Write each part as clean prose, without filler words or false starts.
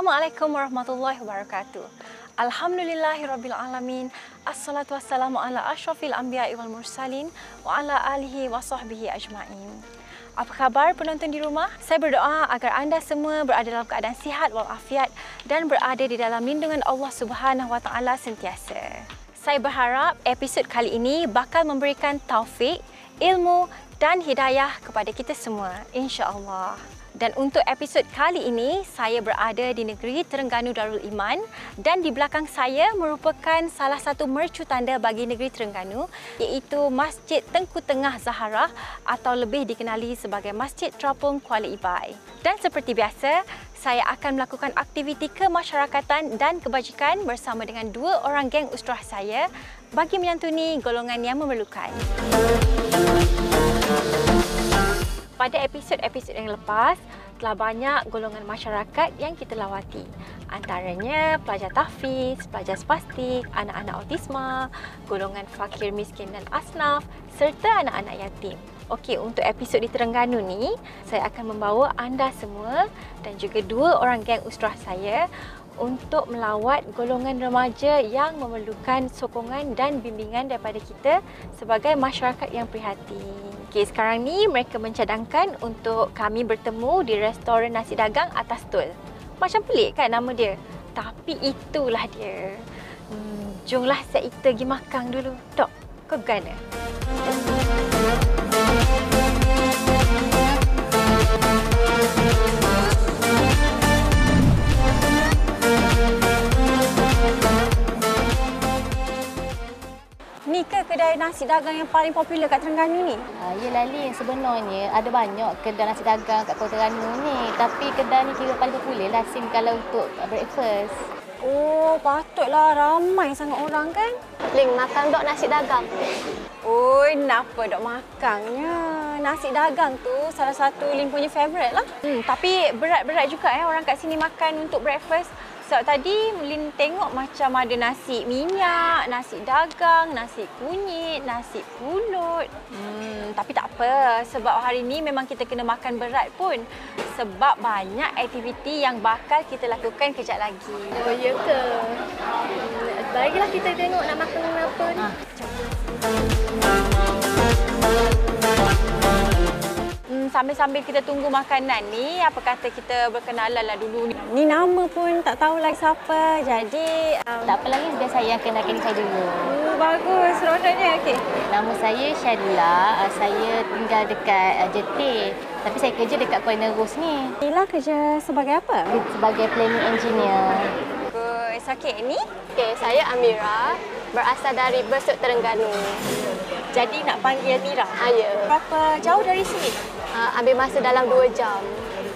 Assalamualaikum warahmatullahi wabarakatuh. Alhamdulillahirrabbilalamin. Assalatu wassalamu ala ashrafil anbiya'i wal mursalin wa ala alihi wa sahbihi ajma'in. Apa khabar penonton di rumah? Saya berdoa agar anda semua berada dalam keadaan sihat walafiat dan berada di dalam lindungan Allah Subhanahu wa taala sentiasa. Saya berharap episod kali ini bakal memberikan taufik, ilmu dan hidayah kepada kita semua, insya-Allah. Dan untuk episod kali ini, saya berada di negeri Terengganu Darul Iman dan di belakang saya merupakan salah satu mercu tanda bagi negeri Terengganu, iaitu Masjid Tengku Tengah Zahara atau lebih dikenali sebagai Masjid Terapung Kuala Ibai. Dan seperti biasa, saya akan melakukan aktiviti kemasyarakatan dan kebajikan bersama dengan dua orang geng usrah saya bagi menyantuni golongan yang memerlukan. Pada episod-episod yang lepas, telah banyak golongan masyarakat yang kita lawati. Antaranya pelajar tahfiz, pelajar spastik, anak-anak autisma, golongan fakir miskin dan asnaf serta anak-anak yatim. Okey, untuk episod di Terengganu ni, saya akan membawa anda semua dan juga dua orang geng usrah saya untuk melawat golongan remaja yang memerlukan sokongan dan bimbingan daripada kita sebagai masyarakat yang prihatin. Okey, sekarang ni mereka mencadangkan untuk kami bertemu di restoran nasi dagang atas tol. Macam pelik kan nama dia? Tapi itulah dia. Jomlah kita pergi makan dulu. Dok, kau gana? Ni ke kedai nasi dagang yang paling popular kat Terengganu ni? Yelah Lin, sebenarnya ada banyak kedai nasi dagang kat Kota Terengganu ni. Tapi kedai ni kira paling popular lah Sim kalau untuk breakfast. Oh, patutlah ramai sangat orang kan? Lin, makan dok nasi dagang. Oi, kenapa dok makannya? Nasi dagang tu salah satu Lin punya favourite lah. Tapi berat-berat juga orang kat sini makan untuk breakfast. Sebab tadi Lin tengok macam ada nasi minyak, nasi dagang, nasi kunyit, nasi pulut. Tapi tak apa, sebab hari ni memang kita kena makan berat pun. Sebab banyak aktiviti yang bakal kita lakukan kejap lagi. Oh, ya ke? Baiklah kita tengok nak makan apa ni. Sambil-sambil kita tunggu makanan ni, apa kata kita berkenalan lah dulu ni. Ni nama pun tak tahu lagi siapa. Jadi Tak apa lagi, biar saya yang kenalkan saya dulu. Bagus, seronoknya. Okey. Nama saya Syarila. Saya tinggal dekat Jetty. Tapi saya kerja dekat Kuala Nerus ni. Ila kerja sebagai apa? Sebagai planning engineer. Bagus. Okey, ni? Okey, saya Amira, berasal dari Besut Terengganu. Jadi nak panggil Mira. Ya. Berapa jauh dari sini? Ambil masa dalam 2 jam.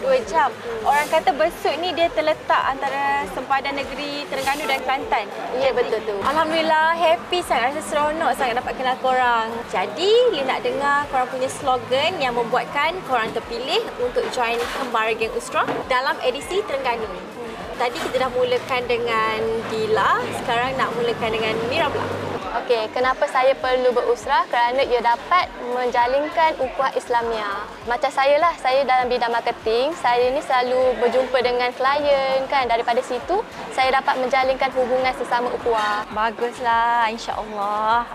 2 jam. Orang kata Besut ni dia terletak antara sempadan negeri Terengganu dan Kelantan. Ya, betul tu. Alhamdulillah, happy sangat, rasa seronok sangat dapat kenal korang. Jadi, Lin nak dengar korang punya slogan yang membuatkan korang terpilih untuk join Kembara Geng Usrah dalam edisi Terengganu. Tadi kita dah mulakan dengan Dila, sekarang nak mulakan dengan Mira pula. Okey, kenapa saya perlu berusrah? Kerana ia dapat menjalinkan ukhuwah Islamiah. Macam saya lah, saya dalam bidang marketing, saya ni selalu berjumpa dengan klien kan. Daripada situ, saya dapat menjalinkan hubungan sesama ukhuwah. Baguslah, insya-Allah.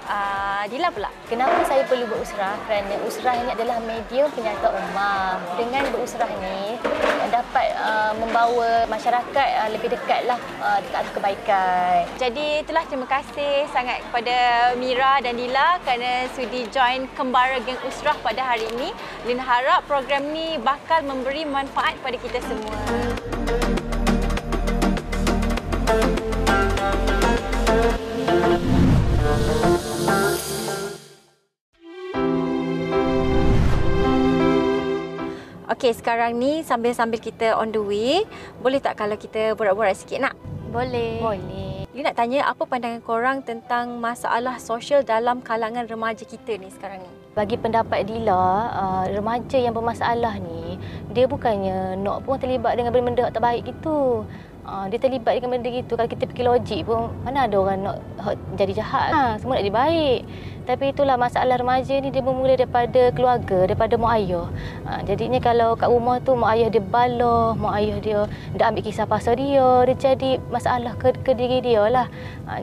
Dila pula. Kenapa saya perlu berusrah? Kerana usrah ini adalah medium penyata ummah. Dengan berusrah ni dapat membawa masyarakat lebih dekatlah dekat arah kebaikan. Jadi itulah, terima kasih sangat kepada Mira dan Dila kerana sudi join Kembara Geng Usrah pada hari ini. Lin harap program ni bakal memberi manfaat kepada kita semua. Okey, sekarang ni sambil-sambil kita on the way, boleh tak kalau kita borak-borak sikit nak? Boleh. Boleh. Lin nak tanya apa pandangan korang tentang masalah sosial dalam kalangan remaja kita ni sekarang ni? Bagi pendapat Dila, remaja yang bermasalah ni, dia bukannya nak pun terlibat dengan benda-benda tak baik gitu. Dia terlibat dengan benda gitu. Kalau kita fikir logik pun, mana ada orang nak jadi jahat. Semua nak jadi baik. Tapi itulah masalah remaja ni, dia bermula daripada keluarga, daripada mak ayah. Jadinya kalau kat rumah tu mak ayah dia bala, mak ayah dia dah ambil kisah pasal dia jadi masalah ke diri dia lah.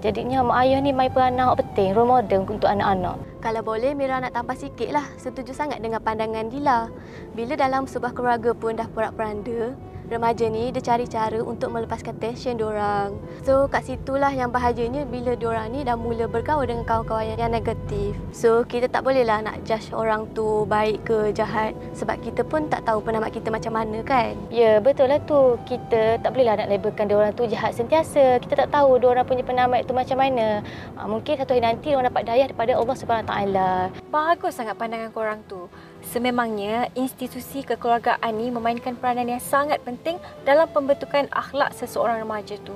Jadinya mak ayah ni main peranan penting, role model untuk anak-anak. Kalau boleh, Mira nak tambah sikit lah. Setuju sangat dengan pandangan Dila. Bila dalam sebuah keluarga pun dah porak-poranda, remaja ni dia cari cara untuk melepaskan tension diorang. So kat situlah yang bahagianya bila diorang ni dah mula bergaul dengan kawan-kawan yang negatif. So kita tak bolehlah nak judge orang tu baik ke jahat sebab kita pun tak tahu penamat kita macam mana kan. Ya, betul lah tu. Kita tak bolehlah nak labelkan diorang tu jahat sentiasa. Kita tak tahu diorang punya penamat tu macam mana. Mungkin satu hari nanti diorang dapat dayah daripada Allah SWT. Bagus sangat pandangan korang tu. Sememangnya, institusi kekeluargaan ni memainkan peranan yang sangat penting dalam pembentukan akhlak seseorang remaja tu.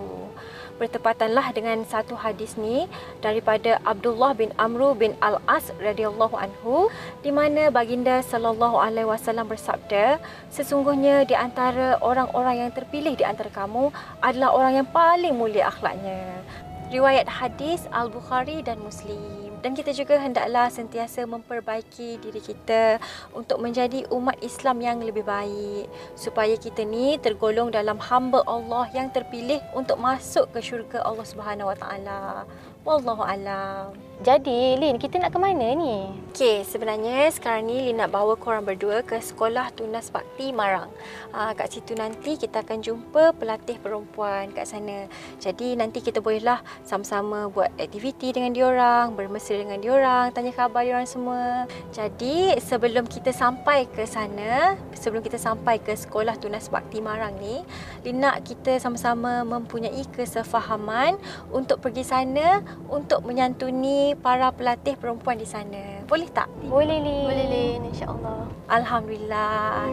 Bertepatanlah dengan satu hadis ni daripada Abdullah bin Amru bin Al-As radhiyallahu anhu, di mana baginda sallallahu alaihi wasallam bersabda, sesungguhnya di antara orang-orang yang terpilih di antara kamu adalah orang yang paling mulia akhlaknya. Riwayat hadis Al-Bukhari dan Muslim. Dan kita juga hendaklah sentiasa memperbaiki diri kita untuk menjadi umat Islam yang lebih baik, supaya kita ni tergolong dalam hamba Allah yang terpilih untuk masuk ke syurga Allah Subhanahu Wa Taala. Wallahu a'lam. Jadi, Lin, kita nak ke mana ni? Okey, sebenarnya sekarang ni Lin nak bawa korang berdua ke Sekolah Tunas Bakti Marang. Kat situ nanti kita akan jumpa pelatih perempuan kat sana. Jadi nanti kita bolehlah sama-sama buat aktiviti dengan diorang, bermesra dengan diorang, tanya khabar diorang semua. Jadi sebelum kita sampai ke sana, sebelum kita sampai ke Sekolah Tunas Bakti Marang ni, Lin nak kita sama-sama mempunyai kesefahaman untuk pergi sana untuk menyantuni para pelatih perempuan di sana. Boleh tak? Boleh, Lin. Boleh Lin, insya-Allah. Alhamdulillah.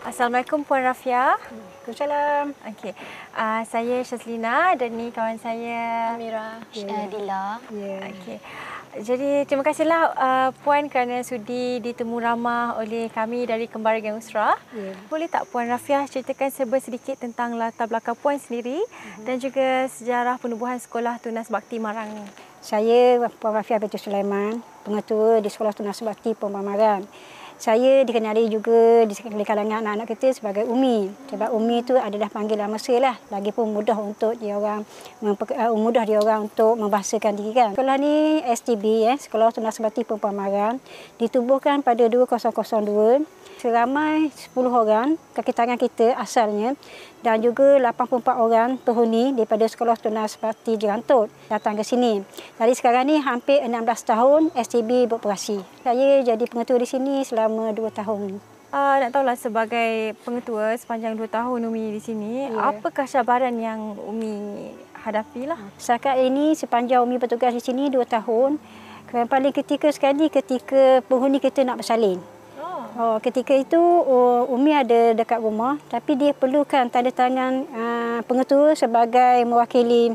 Assalamualaikum Puan Rafia. Waalaikumsalam. Okey. Saya Syazlina dan ni kawan saya Amira. Dila. Ya. Okey. Jadi terima kasihlah Puan kerana sudi ditemu ramah oleh kami dari Kembara Geng Usrah. Ya. Boleh tak Puan Rafia ceritakan serba sedikit tentang latar belakang Puan sendiri dan juga sejarah penubuhan Sekolah Tunas Bakti Marang ni? Saya Puan Rafia binti Sulaiman, pengetua di Sekolah Tunas Bakti Perempuan Marang. Saya dikenali juga di kalangan anak-anak kita sebagai Umi. Sebab Umi itu adalah panggilan mesra lah. Lagipun mudah untuk dia orang untuk membahasakan diri kan. Sekolah ni STB, Sekolah Tunas Bakti Perempuan Marang, ditubuhkan pada 2002. Seramai 10 orang kaki tangan kita asalnya dan juga 84 orang penghuni daripada Sekolah Tunas Bakti Jerantut datang ke sini. Jadi sekarang ni hampir 16 tahun STB beroperasi. Saya jadi pengetua di sini selama 2 tahun. Nak tahulah sebagai pengetua sepanjang 2 tahun Umi di sini, apakah cabaran yang Umi hadapilah? Setakat ini sepanjang Umi bertugas di sini 2 tahun, yang paling ketika sekali ketika penghuni kita nak bersalin. Ketika itu Umi ada dekat rumah tapi dia perlukan tanda tangan pengetua sebagai mewakili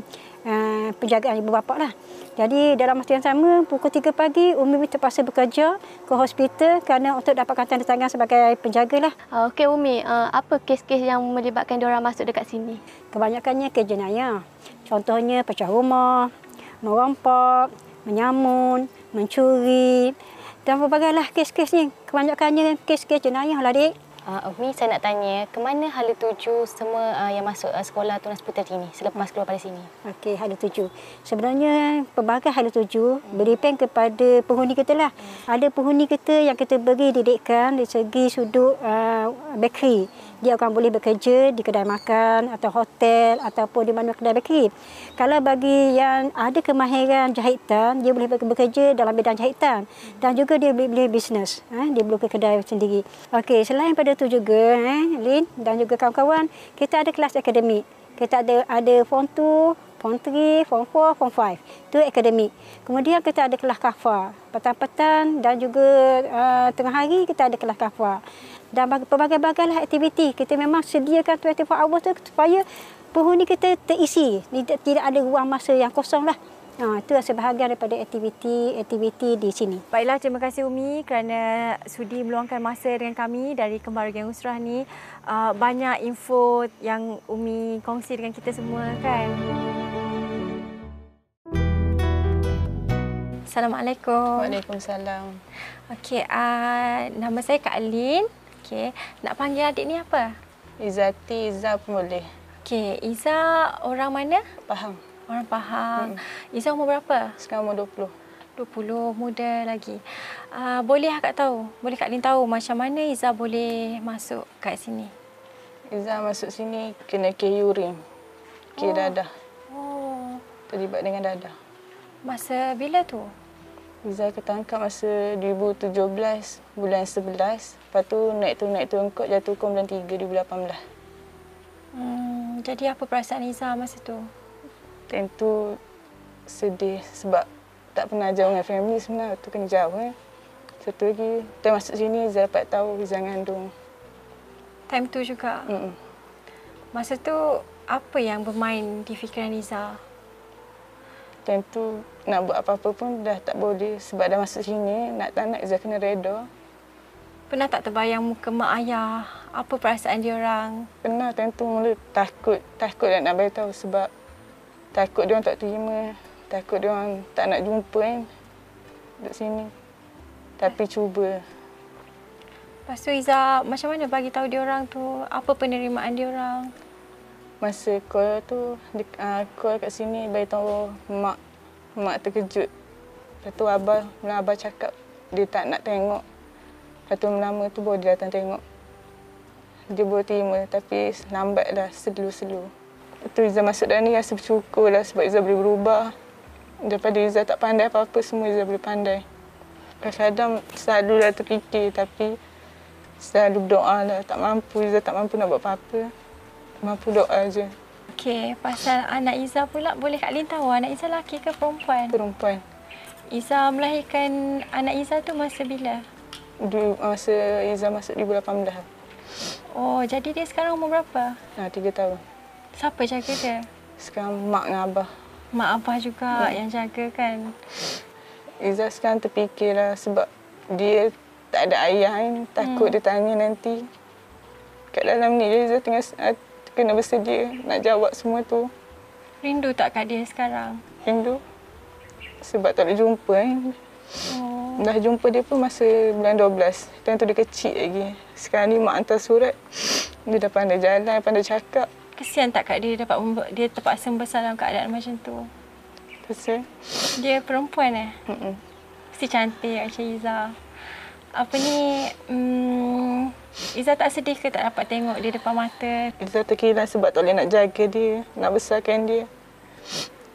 penjagaan ibu bapa lah. Jadi dalam masa yang sama pukul 3 pagi Umi terpaksa bekerja ke hospital kerana untuk dapatkan tanda tangan sebagai penjaga lah. Okey Umi, apa kes-kes yang melibatkan diorang masuk dekat sini? Kebanyakannya kes jenayah. Contohnya pecah rumah, merompak, menyamun, mencuri dan berbagai kes-kes ni. Kebanyakannya kes-kes jenayah lah, Dik. Umi, saya nak tanya, ke mana hala tuju semua yang masuk Sekolah Tunas Puteri ni selepas keluar dari sini? Okey, hala tuju. Sebenarnya pelbagai hala tuju berdepend kepada penghuni kita lah. Ada penghuni kita yang kita beri didikan dari segi sudut bakery. Dia akan boleh bekerja di kedai makan atau hotel ataupun di mana kedai bakery. Kalau bagi yang ada kemahiran jahitan, dia boleh bekerja dalam bidang jahitan dan juga dia boleh bisnes. Dia boleh ke kedai sendiri. Okey, selain pada itu juga, Lin dan juga kawan-kawan, kita ada kelas akademik. Kita ada Form 2, Form 3, Form 4, Form 5. Itu akademik. Kemudian kita ada kelas kafar. Petang-petang dan juga tengah hari kita ada kelas kafar. Dan pelbagai-bagailah aktiviti. Kita memang sediakan 24 hours tu supaya penghuni kita terisi. Tidak ada ruang masa yang kosong lah. Itu sebahagian daripada aktiviti di sini. Baiklah, terima kasih Umi kerana sudi meluangkan masa dengan kami dari Kembar Geng Usrah ni. Banyak info yang Umi kongsi dengan kita semua kan. Assalamualaikum. Waalaikumsalam. Okey, nama saya Kak Alin. Okey, nak panggil adik ni apa? Izzati, Izzah pun boleh. Okey, Iza orang mana? Faham. Orang Pahang. Iza umur berapa? Sekarang umur 20. 20, muda lagi. Boleh Kak tahu, boleh Kak Lin tahu macam mana Iza boleh masuk kat sini? Izzah masuk sini kena urin. Dadah. Oh. Terlibat dengan dadah. Masa bila tu? Izzah ketangkap masa 2017, bulan 11. Lepas tu naik turun kot, jatuh hukum bulan 3, 2018. Jadi apa perasaan Iza masa tu? Tentu sedih sebab tak pernah jauh dengan family sebenarnya. Tu kena jauh kan. Satu lagi, kita masuk sini Izzah dapat tahu Izzah ngandung. Time tu juga? Masa tu apa yang bermain di fikiran Iza? Tentu nak buat apa-apa pun dah tak boleh sebab dah masuk sini, nak tak nak Izzah kena reda. Pernah tak terbayang muka mak ayah? Apa perasaan dia orang? Pernah, tentu mula takut nak beritahu sebab takut dia orang tak terima, takut dia orang tak nak jumpa kan duduk sini. Tapi cuba. Lepas tu Iza macam mana bagi tahu dia orang tu? Apa penerimaan dia orang? Masa call tu, call kat sini bagi tahu mak terkejut. Lepas tu abah cakap dia tak nak tengok. Lepas tu lama tu baru dia datang tengok. Dia baru terima tapi lambatlah, slow. Tu Izzah masuk dalam ni rasa bersyukur lah sebab Izzah boleh berubah. Daripada Izzah tak pandai apa-apa, semua Izzah boleh pandai. Kadang-kadang selalulah terfikir tapi selalu berdoa lah. Tak mampu, Izzah tak mampu nak buat apa-apa. Mampu doa je. Okey, pasal anak Iza pula, boleh Kak Lin tahu anak Iza lelaki ke perempuan? Perempuan. Iza melahirkan anak Iza tu masa bila? Masa Izzah masuk 2018. Oh, jadi dia sekarang umur berapa? 3 tahun. Siapa jaga dia? Sekarang mak dengan abah. Mak abah juga yang jaga kan? Izzah sekarang terfikirlah sebab dia tak ada ayah kan. Takut dia tanya nanti. Kat dalam ni Izzah tengah kena bersedia nak jawab semua tu. Rindu tak kat dia sekarang? Rindu. Sebab tak boleh jumpa kan. Oh. Dah jumpa dia pun masa bulan 12. Time tu dia kecil lagi. Sekarang ni mak hantar surat. Dia dah pandai jalan, pandai cakap. Kesian tak kat dia dia terpaksa membesar dalam keadaan macam tu? Kesian. Dia perempuan Mesti cantik macam Iza. Apa ni, Iza tak sedih ke tak dapat tengok dia depan mata? Izzah terkilan sebab tak boleh nak jaga dia, nak besarkan dia.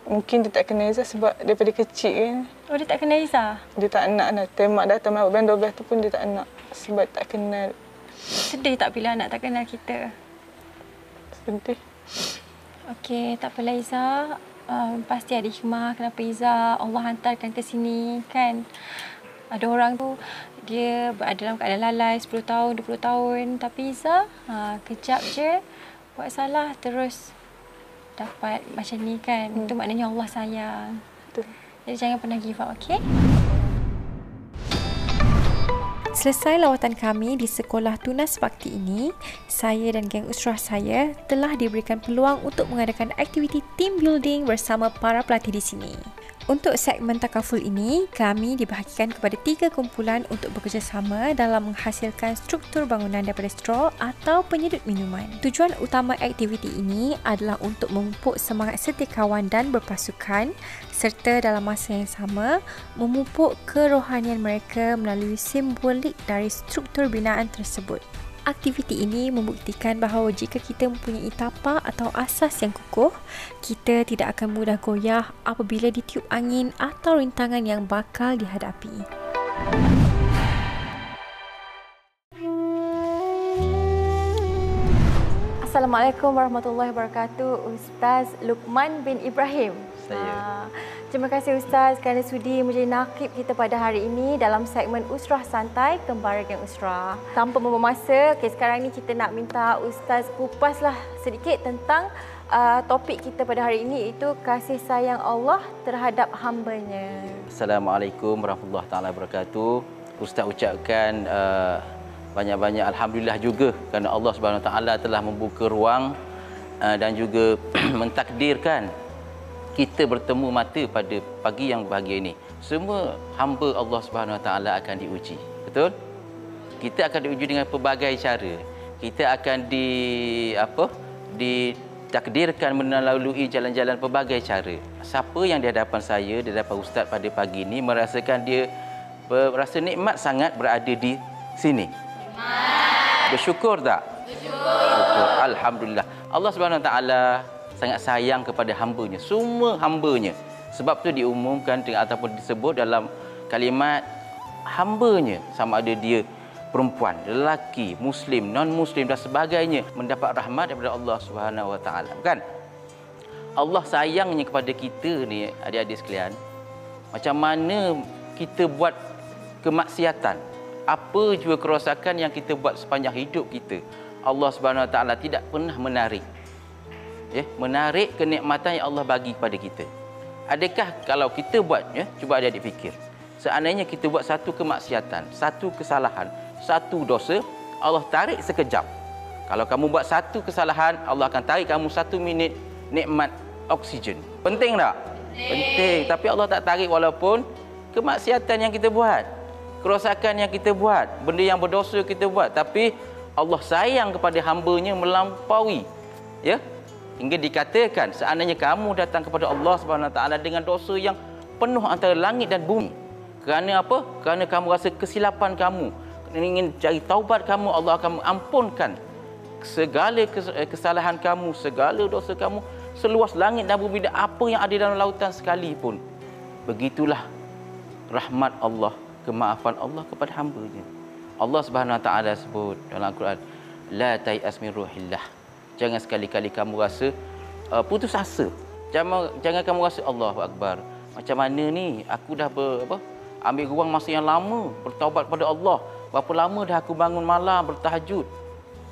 Mungkin dia tak kenal Izzah sebab daripada kecil kan. Oh, dia tak kenal Iza? Dia tak nak nak. Mak datang bulan 12 tu pun dia tak nak sebab tak kenal. Sedih tak bila anak tak kenal kita? Sedih. Okey, tak apalah Iza. Pasti ada hikmah kenapa Iza Allah hantarkan ke sini kan. Ada orang tu dia berada dalam keadaan lalai 10 tahun, 20 tahun. Tapi Iza kejap je buat salah terus dapat macam ni kan. Itu maknanya Allah sayang. Betul. Jadi jangan pernah give up, okey? Selesai lawatan kami di Sekolah Tunas Bakti ini, saya dan geng usrah saya telah diberikan peluang untuk mengadakan aktiviti team building bersama para pelatih di sini. Untuk segmen takaful ini, kami dibahagikan kepada 3 kumpulan untuk bekerjasama dalam menghasilkan struktur bangunan daripada straw atau penyedut minuman. Tujuan utama aktiviti ini adalah untuk memupuk semangat setiakawan dan berpasukan serta dalam masa yang sama memupuk kerohanian mereka melalui simbolik dari struktur binaan tersebut. Aktiviti ini membuktikan bahawa jika kita mempunyai tapak atau asas yang kukuh, kita tidak akan mudah goyah apabila ditiup angin atau rintangan yang bakal dihadapi. Assalamualaikum warahmatullahi wabarakatuh. Ustaz Luqman bin Ibrahim. Saya. Terima kasih Ustaz kerana sudi menjadi nakib kita pada hari ini dalam segmen Usrah Santai Kembar Geng Usrah. Tanpa membuang masa, sekarang ni kita nak minta Ustaz kupaslah sedikit tentang topik kita pada hari ini itu kasih sayang Allah terhadap hamba-Nya. Assalamualaikum warahmatullahi taala wabarakatuh. Ustaz ucapkan banyak-banyak alhamdulillah juga kerana Allah Subhanahu Wa Taala telah membuka ruang dan juga mentakdirkan kita bertemu mata pada pagi yang bahagia ini. Semua hamba Allah Subhanahu Wa Taala akan diuji. Betul? Kita akan diuji dengan pelbagai cara. Kita akan ditakdirkan melalui jalan-jalan pelbagai cara. Siapa yang di hadapan saya, di hadapan Ustaz pada pagi ini merasakan dia berasa nikmat sangat berada di sini. Bersyukur tak? Bersyukur. Alhamdulillah. Allah Subhanahu Wa Taala sangat sayang kepada hamba-Nya, semua hamba-Nya. Sebab tu diumumkan ataupun disebut dalam kalimat hamba-Nya, sama ada dia perempuan, lelaki, muslim, non-muslim dan sebagainya, mendapat rahmat daripada Allah Subhanahu Wa Taala. Bukan? Allah sayangnya kepada kita ni, adik-adik sekalian. Macam mana kita buat kemaksiatan, apa juga kerosakan yang kita buat sepanjang hidup kita, Allah Subhanahu Wa Taala tidak pernah menarik. Menarik kenikmatan yang Allah bagi kepada kita. Adakah kalau kita buat, cuba adik-adik fikir. Seandainya kita buat satu kemaksiatan, satu kesalahan, satu dosa, Allah tarik sekejap. Kalau kamu buat satu kesalahan, Allah akan tarik kamu 1 minit nikmat oksigen. Penting tak? Penting. Tapi Allah tak tarik walaupun kemaksiatan yang kita buat, kerosakan yang kita buat, benda yang berdosa kita buat. Tapi Allah sayang kepada hamba-Nya melampaui. Hingga dikatakan seandainya kamu datang kepada Allah Subhanahu Wa Taala dengan dosa yang penuh antara langit dan bumi. Kerana apa? Kerana kamu rasa kesilapan kamu, ingin cari taubat kamu, Allah akan mengampunkan segala kesalahan kamu, segala dosa kamu, seluas langit dan bumi dan apa yang ada dalam lautan sekalipun. Begitulah rahmat Allah, kemaafan Allah kepada hamba-Nya. Allah Subhanahu Wa Taala sebut dalam Al-Quran, la tai'as min ruhillah. Jangan sekali-kali kamu rasa putus asa. Jangan kamu rasa Allahu Akbar. Macam mana ni? Aku dah ambil ruang masa yang lama bertaubat kepada Allah. Berapa lama dah aku bangun malam bertahajud.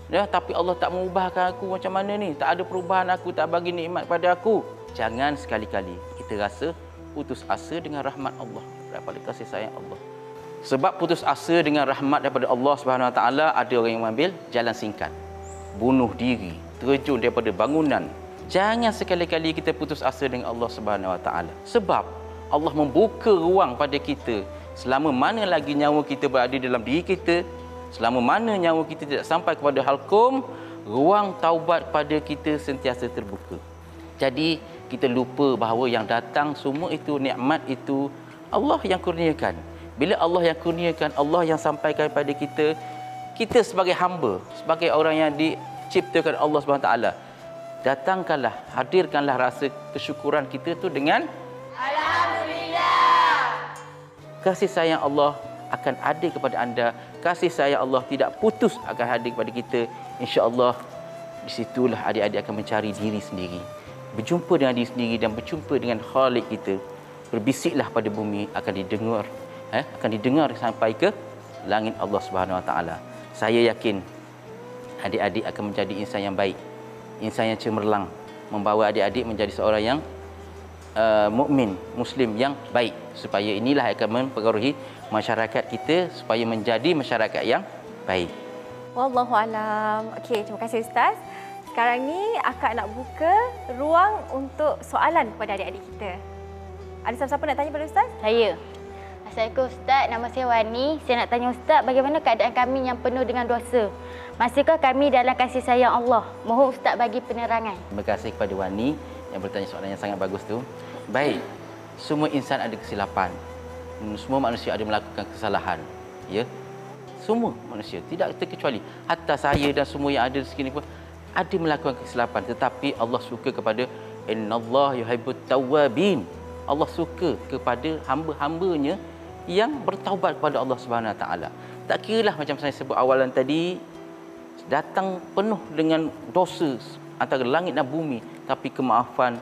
Tapi Allah tak mengubahkan aku macam mana ni? Tak ada perubahan aku, tak bagi nikmat pada aku. Jangan sekali-kali kita rasa putus asa dengan rahmat Allah, daripada kasih sayang Allah. Sebab putus asa dengan rahmat daripada Allah Subhanahu Wa Taala, ada orang yang mengambil jalan singkat. Bunuh diri, terjun daripada bangunan. Jangan sekali-kali kita putus asa dengan Allah Subhanahu Wa Taala. Sebab Allah membuka ruang pada kita. Selama mana lagi nyawa kita berada dalam diri kita, selama mana nyawa kita tidak sampai kepada halkum, ruang taubat pada kita sentiasa terbuka. Jadi kita lupa bahawa yang datang semua itu, nikmat itu Allah yang kurniakan. Bila Allah yang kurniakan, Allah yang sampaikan kepada kita, kita sebagai hamba, sebagai orang yang diciptakan Allah SWT, datangkanlah, hadirkanlah rasa kesyukuran kita tu dengan kasih sayang Allah akan ada kepada anda. Kasih sayang Allah tidak putus akan hadir kepada kita. InsyaAllah di situlah adik-adik akan mencari diri sendiri, berjumpa dengan diri sendiri dan berjumpa dengan Khalik kita. Berbisiklah pada bumi, akan didengar sampai ke langit Allah Subhanahu Wa Taala. Saya yakin adik-adik akan menjadi insan yang baik, insan yang cemerlang, membawa adik-adik menjadi seorang yang mukmin, muslim yang baik, supaya inilah akan mempengaruhi masyarakat kita supaya menjadi masyarakat yang baik. Wallahu alam. Okey, terima kasih Ustaz. Sekarang ni akak nak buka ruang untuk soalan kepada adik-adik kita. Ada siapa-siapa nak tanya pada Ustaz? Saya. Assalamualaikum Ustaz, nama saya Wani. Saya nak tanya Ustaz, bagaimana keadaan kami yang penuh dengan dosa? Masihkah kami dalam kasih sayang Allah? Mohon Ustaz bagi penerangan. Terima kasih kepada Wani yang bertanya soalan yang sangat bagus tu. Baik, semua insan ada kesilapan. Semua manusia ada melakukan kesalahan. Ya, semua manusia, tidak terkecuali. Hatta saya dan semua yang ada di sini pun ada melakukan kesilapan. Tetapi Allah suka kepada innallaha yuhibbut tawwabin. Allah suka kepada hamba-hambanya yang bertaubat kepada Allah Subhanahu Wa Taala. Tak kiralah macam saya sebut awalan tadi, datang penuh dengan dosa antara langit dan bumi, tapi kemaafan,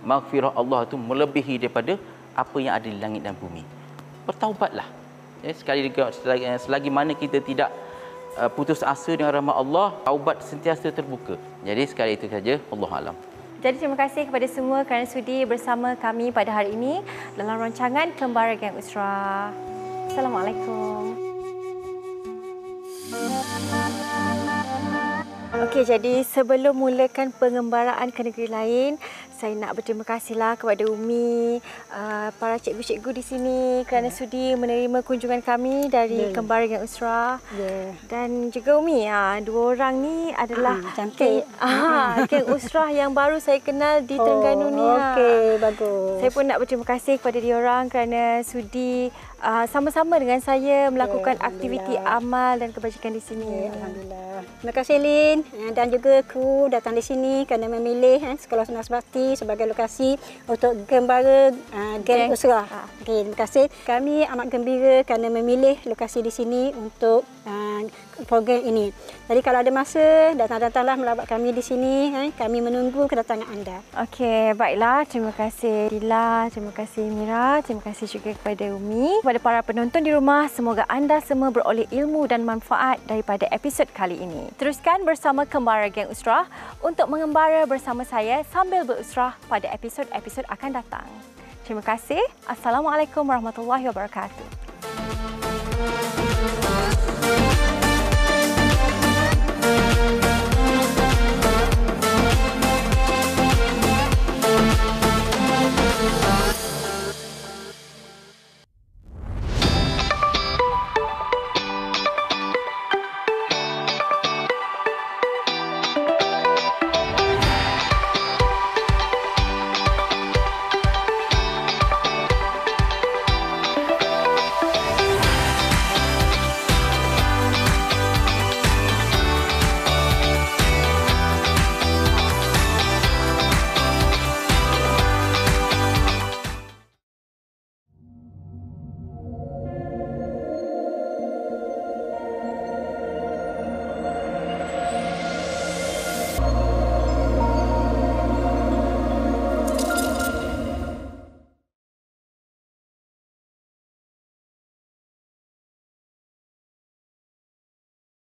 maghfirah Allah itu melebihi daripada apa yang ada di langit dan bumi. Bertaubatlah. Ya, selagi mana kita tidak putus asa dengan rahmat Allah, taubat sentiasa terbuka. Jadi sekali itu saja, Allah alam. Jadi terima kasih kepada semua kerana sudi bersama kami pada hari ini dalam rancangan Kembara Geng Usra. Assalamualaikum. Okey, jadi sebelum mulakan pengembaraan ke negeri lain, saya nak berterima kasihlah kepada Umi, para cikgu-cikgu di sini kerana sudi menerima kunjungan kami dari Kembara Geng Usra. Dan juga Umi, dua orang ni adalah Geng Usra yang baru saya kenal di Terengganu ni. Okey, bagus. Saya pun nak berterima kasih kepada diorang kerana sudi sama-sama dengan saya melakukan aktiviti amal dan kebajikan di sini. Alhamdulillah. Terima kasih Lin dan juga kru datang di sini kerana memilih Sekolah Sunnah Bakti sebagai lokasi untuk Kembara Geng Usra. Okay, terima kasih. Kami amat gembira kerana memilih lokasi di sini untuk program ini. Jadi kalau ada masa, datang-datanglah melawat kami di sini. Kami menunggu kedatangan anda. Okey, baiklah. Terima kasih Dila, terima kasih Mira, terima kasih juga kepada Umi. Kepada para penonton di rumah, semoga anda semua beroleh ilmu dan manfaat daripada episod kali ini. Teruskan bersama Kembara Geng Usra untuk mengembara bersama saya sambil berusrah pada episod-episod akan datang. Terima kasih. Assalamualaikum warahmatullahi wabarakatuh.